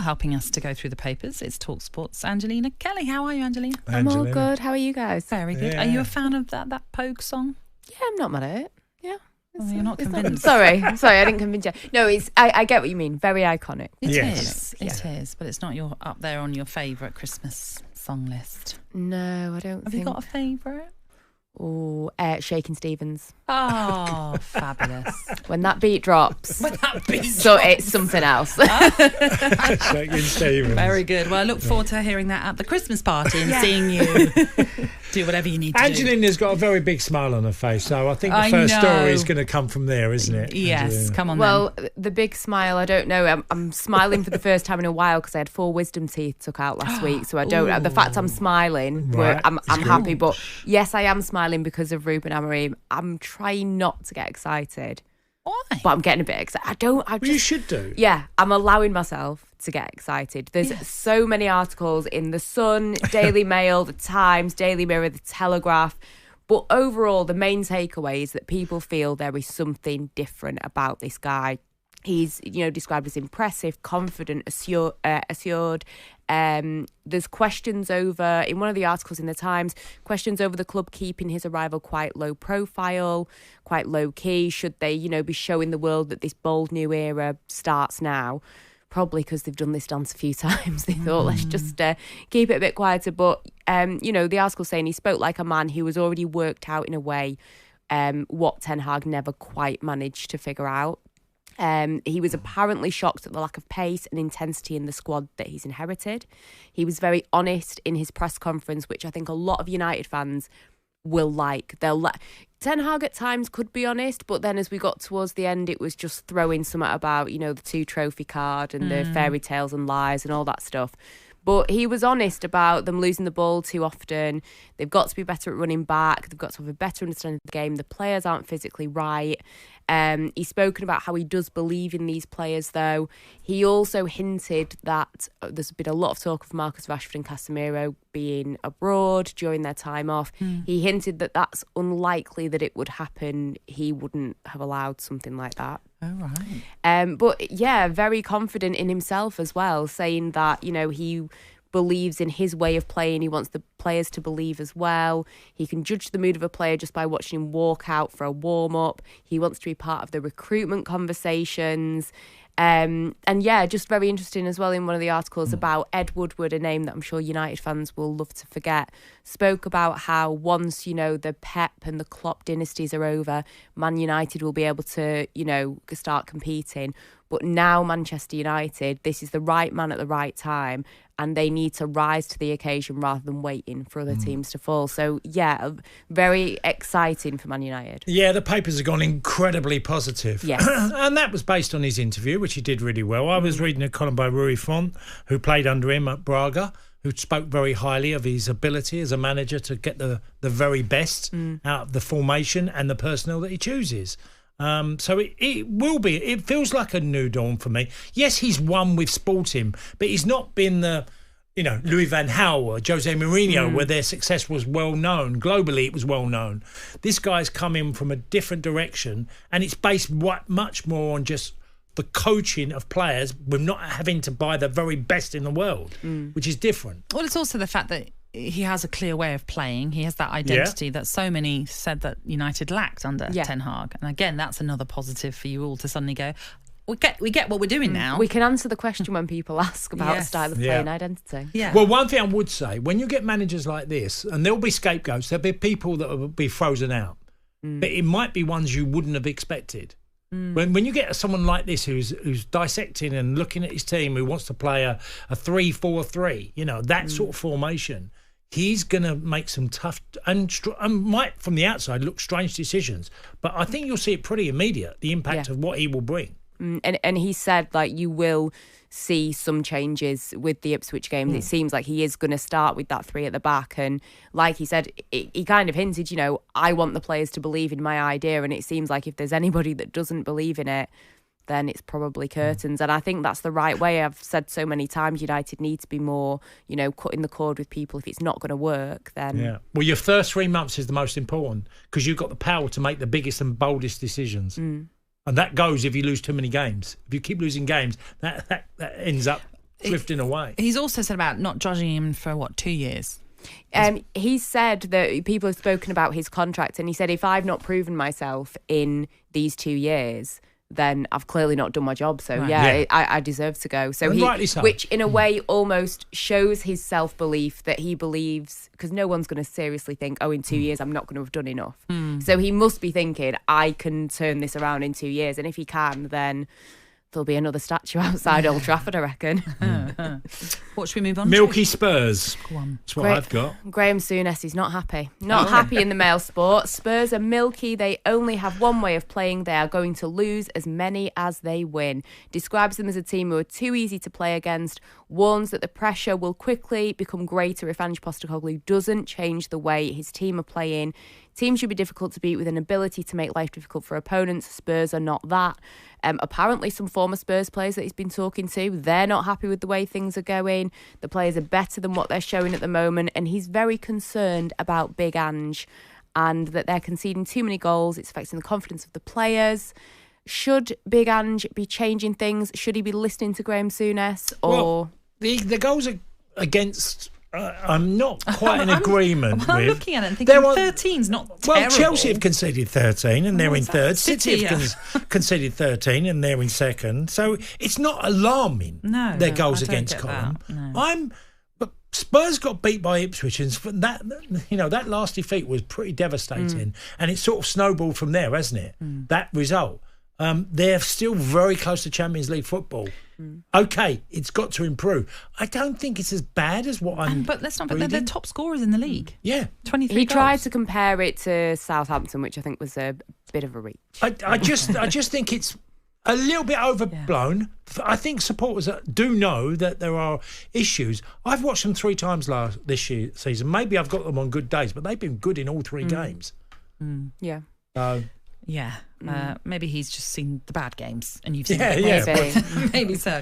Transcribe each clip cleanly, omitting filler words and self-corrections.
Well, helping us to go through the papers, it's talkSPORT's Angelina Kelly. How are you, Angelina? I'm all good. How are you guys? Very good. Yeah. Are you a fan of that Pogue song? Yeah, I'm not mad at it. Yeah. You're not convinced. Sorry, I didn't convince you. No, I get what you mean. Very iconic. It is, but it's not up there on your favourite Christmas song list. No, I don't. Have you got a favourite? Oh, Shakin' Stevens. Oh, fabulous. When that beat drops. It's something else. Shakin' Stevens. Very good. Well, I look forward to hearing that at the Christmas party and seeing you do whatever you need to Angelina's got a very big smile on her face, so I think the first story is going to come from there, isn't it? Yes, Angelina? come on Well, the big smile, I don't know. I'm smiling for the first time in a while because I had 4 wisdom teeth took out last week, so I don't. The fact I'm smiling, Right. I'm happy. But yes, I am smiling because of Ruben Amorim. I'm trying not to get excited. Why? But I'm getting a bit excited. You should do. Yeah, I'm allowing myself to get excited. There's so many articles in The Sun, Daily Mail, The Times, Daily Mirror, The Telegraph. But overall, the main takeaway is that people feel there is something different about this guy. He's, described as impressive, confident, assured. There's questions over, in one of the articles in The Times, questions over the club keeping his arrival quite low profile, quite low key. Should they, be showing the world that this bold new era starts now? Probably because they've done this dance a few times. They thought, let's just keep it a bit quieter. But, the article saying he spoke like a man who was already worked out in a way what Ten Hag never quite managed to figure out. He was apparently shocked at the lack of pace and intensity in the squad that he's inherited. He was very honest in his press conference, which I think a lot of United fans will like. Ten Hag at times could be honest, but then as we got towards the end, it was just throwing something about, the 2 trophy card and the fairy tales and lies and all that stuff. But he was honest about them losing the ball too often. They've got to be better at running back. They've got to have a better understanding of the game. The players aren't physically right. He's spoken about how he does believe in these players, though. He also hinted that there's been a lot of talk of Marcus Rashford and Casemiro being abroad during their time off. He hinted that that's unlikely that it would happen. He wouldn't have allowed something like that. Oh, right. But yeah, very confident in himself as well, saying that, he believes in his way of playing. He wants the players to believe as well. He can judge the mood of a player just by watching him walk out for a warm-up. He wants to be part of the recruitment conversations. And yeah, just very interesting as well in one of the articles about Ed Woodward, a name that I'm sure United fans will love to forget, spoke about how once, the Pep and the Klopp dynasties are over, Man United will be able to, start competing. But now Manchester United, this is the right man at the right time, and they need to rise to the occasion rather than waiting for other teams to fall. So, yeah, very exciting for Man United. Yeah, the papers have gone incredibly positive. Yes. And that was based on his interview, which he did really well. I was reading a column by Rui Font, who played under him at Braga, who spoke very highly of his ability as a manager to get the very best out of the formation and the personnel that he chooses. So it will be. It feels like a new dawn for me. Yes, he's won with Sporting, but he's not been the, Louis van Gaal or Jose Mourinho, where their success was well known. Globally, it was well known. This guy's come in from a different direction, and it's based much more on just the coaching of players with not having to buy the very best in the world, which is different. Well, it's also the fact that he has a clear way of playing. He has that identity that so many said that United lacked under Ten Hag. And again, that's another positive for you all to suddenly go, we get what we're doing now. We can answer the question when people ask about style of play and identity. Yeah. Well, one thing I would say, when you get managers like this, and there'll be scapegoats, there'll be people that will be frozen out. But it might be ones you wouldn't have expected. When you get someone like this who's dissecting and looking at his team, who wants to play a 3-4-3, that sort of formation, he's going to make some tough and might, from the outside, look strange decisions. But I think you'll see it pretty immediate, the impact of what he will bring. And he said, you will see some changes with the Ipswich games. It seems like he is going to start with that 3 at the back. And like he said, he kind of hinted, I want the players to believe in my idea. And it seems like if there's anybody that doesn't believe in it, then it's probably curtains. And I think that's the right way. I've said so many times, United need to be more, cutting the cord with people. If it's not going to work, then... Yeah. Well, your first 3 months is the most important because you've got the power to make the biggest and boldest decisions. And that goes if you lose too many games. If you keep losing games, that ends up drifting away. He's also said about not judging him for, 2 years? He said that people have spoken about his contract, and he said, if I've not proven myself in these 2 years, then I've clearly not done my job. So I deserve to go. So which in a way almost shows his self-belief that he believes, because no one's going to seriously think, in 2 years I'm not going to have done enough. So he must be thinking, I can turn this around in 2 years, and if he can, then there'll be another statue outside Old Trafford, I reckon. What should we move on Milky to? Spurs. Go on. That's what I've got. Graham Souness is not happy. Not happy in the Mail Sport. Spurs are milky. They only have one way of playing. They are going to lose as many as they win. Describes them as a team who are too easy to play against. Warns that the pressure will quickly become greater if Ange Postecoglou doesn't change the way his team are playing. Teams should be difficult to beat with an ability to make life difficult for opponents. Spurs are not that. Apparently, some former Spurs players that he's been talking to, they're not happy with the way things are going. The players are better than what they're showing at the moment, and he's very concerned about Big Ange and that they're conceding too many goals. It's affecting the confidence of the players. Should Big Ange be changing things? Should he be listening to Graham Souness? Or the goals against... I'm not quite in agreement with. I'm looking at it and thinking 13's not terrible. Well, Chelsea have conceded 13 and they're in third. City have conceded 13 and they're in second. So it's not alarming, their goals against column. No. But Spurs got beat by Ipswich, and that last defeat was pretty devastating. And it sort of snowballed from there, hasn't it? That result. They're still very close to Champions League football. Okay, it's got to improve. I don't think it's as bad as what I'm. But let's not forget they're top scorers in the league. Yeah, 23. He tried to compare it to Southampton, which I think was a bit of a reach. I just think it's a little bit overblown. Yeah. I think supporters do know that there are issues. I've watched them 3 times this season. Maybe I've got them on good days, but they've been good in all 3 games. Yeah. So. Yeah, maybe he's just seen the bad games and you've seen maybe so.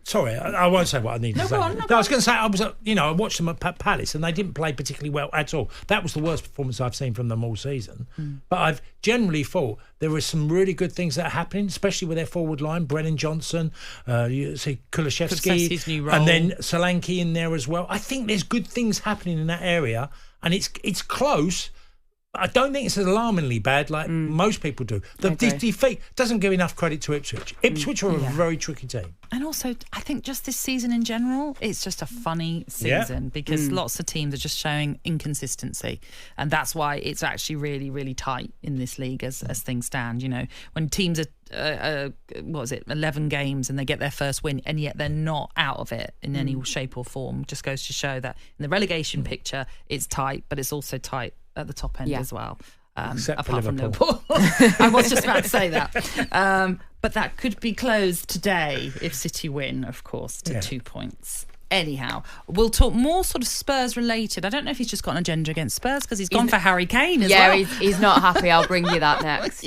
Sorry, I won't say what I need to say. I was going to say I watched them at Palace and they didn't play particularly well at all. That was the worst performance I've seen from them all season. But I've generally thought there were some really good things that are happening, especially with their forward line. Brennan Johnson, you see Kulusevski's new role, and then Solanke in there as well. I think there's good things happening in that area, and it's close. I don't think it's alarmingly bad like most people do. The defeat doesn't give enough credit to Ipswich. Ipswich are a very tricky team. And also, I think just this season in general, it's just a funny season because lots of teams are just showing inconsistency. And that's why it's actually really, really tight in this league as things stand. You know, when teams are, 11 games and they get their first win and yet they're not out of it in any shape or form, just goes to show that in the relegation picture, it's tight, but it's also tight at the top end as well. Apart from Liverpool. I was just about to say that. But that could be closed today if City win, of course, to 2 points. Anyhow, we'll talk more sort of Spurs related. I don't know if he's just got an agenda against Spurs because he's gone for Harry Kane as well. Yeah, he's not happy. I'll bring you that next.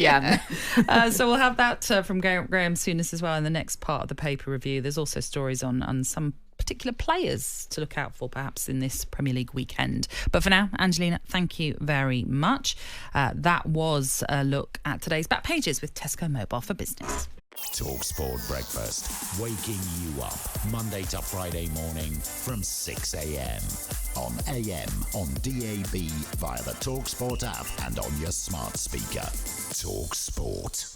So we'll have that from Graham Souness as well in the next part of the paper review. There's also stories on some particular players to look out for perhaps in this Premier League weekend. But for now, Angelina, thank you very much. That was a look at today's back pages with Tesco Mobile for Business. talkSPORT Breakfast, waking you up Monday to Friday morning from 6 a.m. on AM, on DAB, via the talkSPORT app and on your smart speaker. talkSPORT.